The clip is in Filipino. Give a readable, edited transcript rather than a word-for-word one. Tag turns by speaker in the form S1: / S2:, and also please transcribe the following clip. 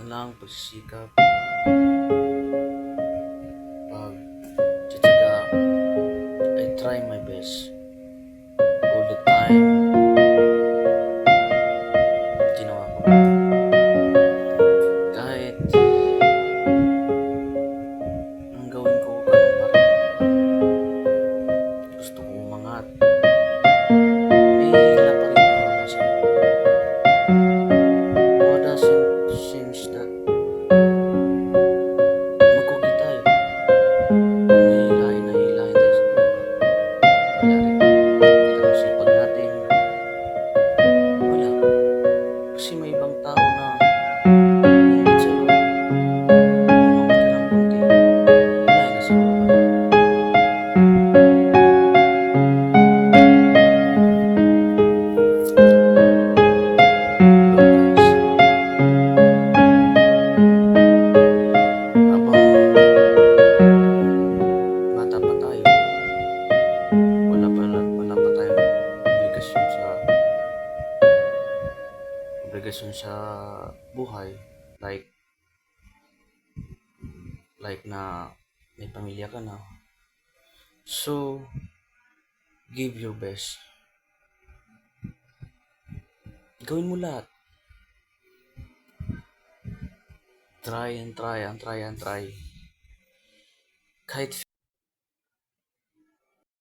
S1: lang pagsisikap, pagtitiyaga. I try my best all the time. Ginawa ko kahit anong gawin ko, ganun pa rin. Gusto ko umangat. May hila pa rin ako kasi what doesn't change that magkugi tayo. Kung hihilahin tayo sa buhay. Wala rin. Kita mo sipag natin. Wala. Kasi may ibang tao na hingit sa'yo. Umangat ka ng konti. Wala na sa baba. Hello guys. Habang bata pa tayo, wala pa tayong obligasyon sa buhay, like na may pamilya ka na. So, give your best. Gawin mo lahat. Try and try and try and try. Kahit